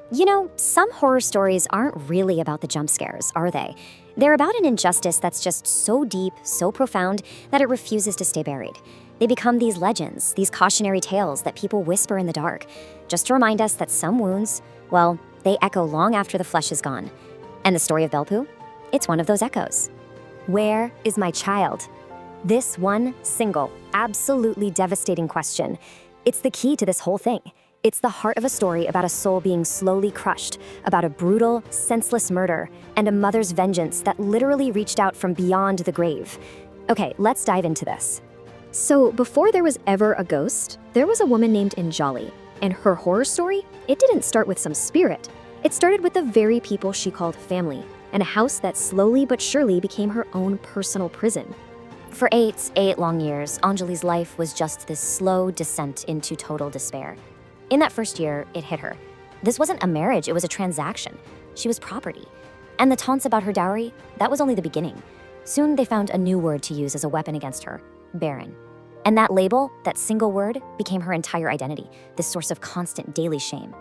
You know, some horror stories aren't really about the jump scares, are they? They're about an injustice that's just so deep, so profound, that it refuses to stay buried. They become these legends, these cautionary tales that people whisper in the dark, just to remind us that some wounds, well, they echo long after the flesh is gone. And the story of Belpur? It's one of those echoes. Where is my child? This one single, absolutely devastating question. It's the key to this whole thing. It's the heart of a story about a soul being slowly crushed, about a brutal, senseless murder, and a mother's vengeance that literally reached out from beyond the grave. Okay, let's dive into this. So, before there was ever a ghost, there was a woman named Anjali, and her horror story, it didn't start with some spirit. It started with the very people she called family, and a house that slowly but surely became her own personal prison. For eight long years, Anjali's life was just this slow descent into total despair. In that first year, it hit her. This wasn't a marriage, it was a transaction. She was property. And the taunts about her dowry, that was only the beginning. Soon they found a new word to use as a weapon against her, barren. And that label, that single word, became her entire identity, this source of constant daily shame.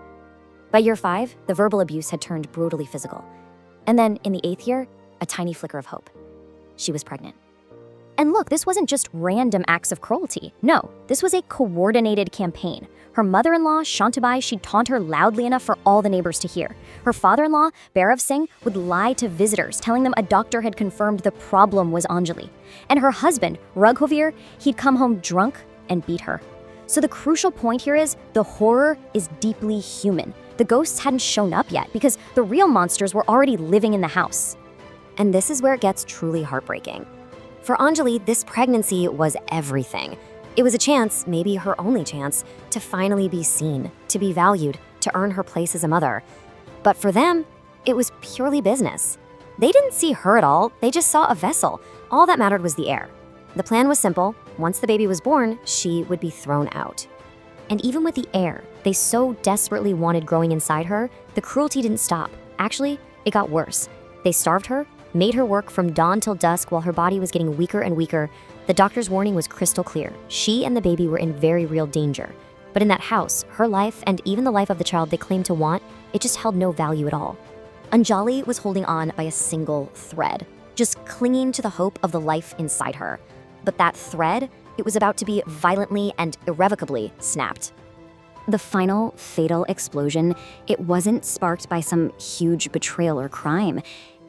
By year 5, the verbal abuse had turned brutally physical. And then, in the 8th year, a tiny flicker of hope. She was pregnant. And look, this wasn't just random acts of cruelty. No, this was a coordinated campaign. Her mother-in-law, Shantabai, she'd taunt her loudly enough for all the neighbors to hear. Her father-in-law, Bhairav Singh, would lie to visitors, telling them a doctor had confirmed the problem was Anjali. And her husband, Raghuveer, he'd come home drunk and beat her. So the crucial point here is the horror is deeply human. The ghosts hadn't shown up yet because the real monsters were already living in the house. And this is where it gets truly heartbreaking. For Anjali, this pregnancy was everything. It was a chance, maybe her only chance, to finally be seen, to be valued, to earn her place as a mother. But for them, it was purely business. They didn't see her at all, they just saw a vessel. All that mattered was the heir. The plan was simple. Once the baby was born, she would be thrown out. And even with the heir they so desperately wanted growing inside her, the cruelty didn't stop. Actually, it got worse. They starved her, made her work from dawn till dusk while her body was getting weaker and weaker. The doctor's warning was crystal clear. She and the baby were in very real danger. But in that house, her life and even the life of the child they claimed to want, it just held no value at all. Anjali was holding on by a single thread, just clinging to the hope of the life inside her. But that thread, it was about to be violently and irrevocably snapped. The final, fatal explosion, it wasn't sparked by some huge betrayal or crime.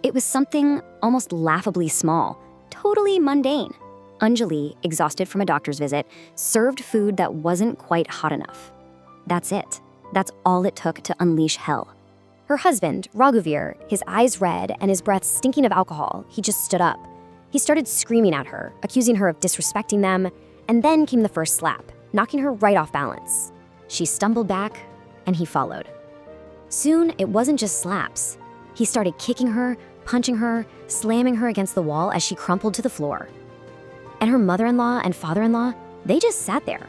It was something almost laughably small, totally mundane. Anjali, exhausted from a doctor's visit, served food that wasn't quite hot enough. That's it. That's all it took to unleash hell. Her husband, Raghuveer, his eyes red and his breath stinking of alcohol, he just stood up. He started screaming at her, accusing her of disrespecting them, and then came the first slap, knocking her right off balance. She stumbled back, and he followed. Soon, it wasn't just slaps. He started kicking her, punching her, slamming her against the wall as she crumpled to the floor. And her mother-in-law and father-in-law, they just sat there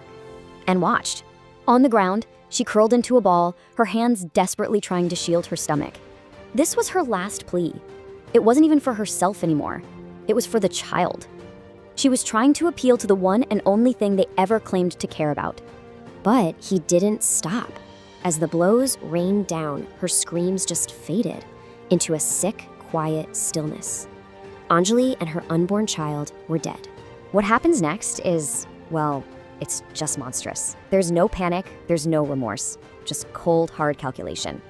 and watched. On the ground, she curled into a ball, her hands desperately trying to shield her stomach. This was her last plea. It wasn't even for herself anymore. It was for the child. She was trying to appeal to the one and only thing they ever claimed to care about. But he didn't stop. As the blows rained down, her screams just faded into a sick, quiet stillness. Anjali and her unborn child were dead. What happens next is, well, it's just monstrous. There's no panic, there's no remorse, just cold, hard calculation.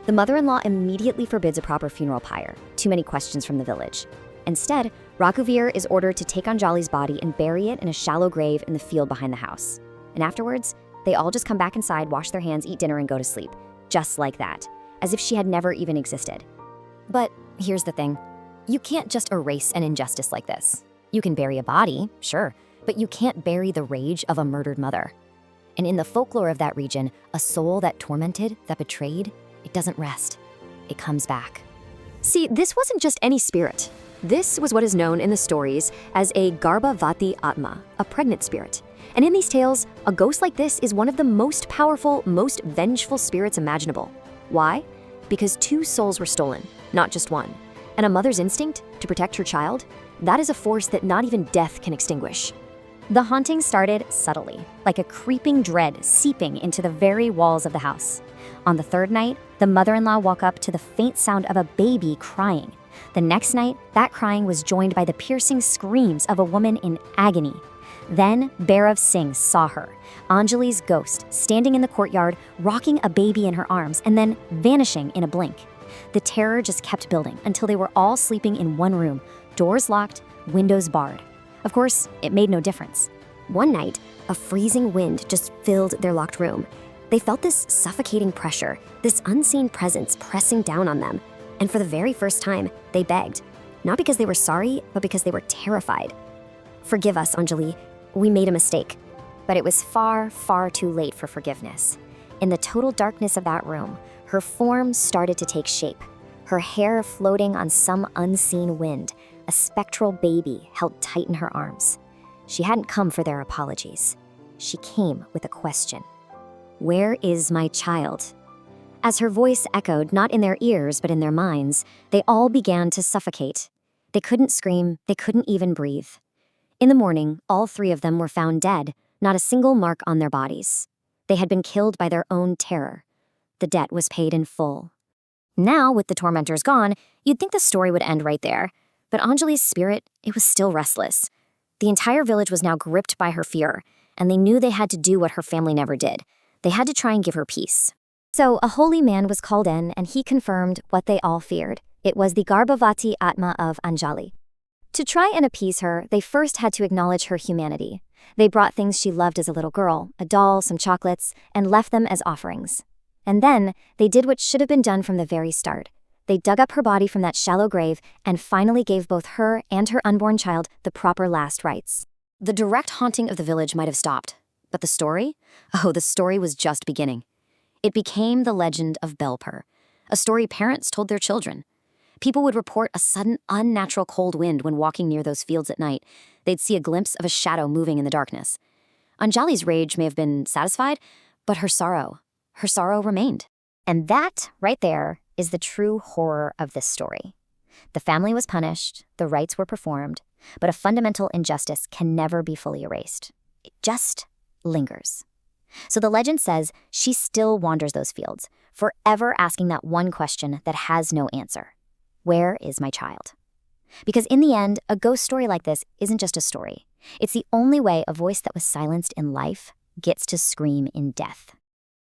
The mother-in-law immediately forbids a proper funeral pyre, too many questions from the village. Instead, Raghuveer is ordered to take Anjali's body and bury it in a shallow grave in the field behind the house. And afterwards, they all just come back inside, wash their hands, eat dinner, and go to sleep. Just like that, as if she had never even existed. But here's the thing. You can't just erase an injustice like this. You can bury a body, sure, but you can't bury the rage of a murdered mother. And in the folklore of that region, a soul that tormented, that betrayed, it doesn't rest. It comes back. See, this wasn't just any spirit. This was what is known in the stories as a Garbhavati Atma, a pregnant spirit. And in these tales, a ghost like this is one of the most powerful, most vengeful spirits imaginable. Why? Because 2 souls were stolen, not just one. And a mother's instinct to protect her child, that is a force that not even death can extinguish. The haunting started subtly, like a creeping dread seeping into the very walls of the house. On the third night, the mother-in-law woke up to the faint sound of a baby crying. The next night, that crying was joined by the piercing screams of a woman in agony. Then, Bhairav Singh saw her, Anjali's ghost, standing in the courtyard, rocking a baby in her arms, and then vanishing in a blink. The terror just kept building until they were all sleeping in one room, doors locked, windows barred. Of course, it made no difference. One night, a freezing wind just filled their locked room. They felt this suffocating pressure, this unseen presence pressing down on them. And for the very first time, they begged. Not because they were sorry, but because they were terrified. "Forgive us, Anjali. We made a mistake." But it was far, far too late for forgiveness. In the total darkness of that room, her form started to take shape. Her hair floating on some unseen wind, a spectral baby held tight in her arms. She hadn't come for their apologies. She came with a question. "Where is my child?" As her voice echoed not in their ears but in their minds, they all began to suffocate. They couldn't scream, they couldn't even breathe. In the morning, all three of them were found dead, not a single mark on their bodies. They had been killed by their own terror. The debt was paid in full. Now, with the tormentors gone, you'd think the story would end right there. But Anjali's spirit, it was still restless. The entire village was now gripped by her fear, and they knew they had to do what her family never did. They had to try and give her peace. So a holy man was called in, and he confirmed what they all feared. It was the Garbhavati Atma of Anjali. To try and appease her, they first had to acknowledge her humanity. They brought things she loved as a little girl, a doll, some chocolates, and left them as offerings. And then, they did what should have been done from the very start. They dug up her body from that shallow grave and finally gave both her and her unborn child the proper last rites. The direct haunting of the village might have stopped, but the story? Oh, the story was just beginning. It became the legend of Belpur, a story parents told their children. People would report a sudden, unnatural cold wind when walking near those fields at night. They'd see a glimpse of a shadow moving in the darkness. Anjali's rage may have been satisfied, but her sorrow remained. And that, right there, is the true horror of this story. The family was punished, the rites were performed, but a fundamental injustice can never be fully erased. It just lingers. So the legend says she still wanders those fields, forever asking that one question that has no answer. Where is my child? Because in the end, a ghost story like this isn't just a story. It's the only way a voice that was silenced in life gets to scream in death.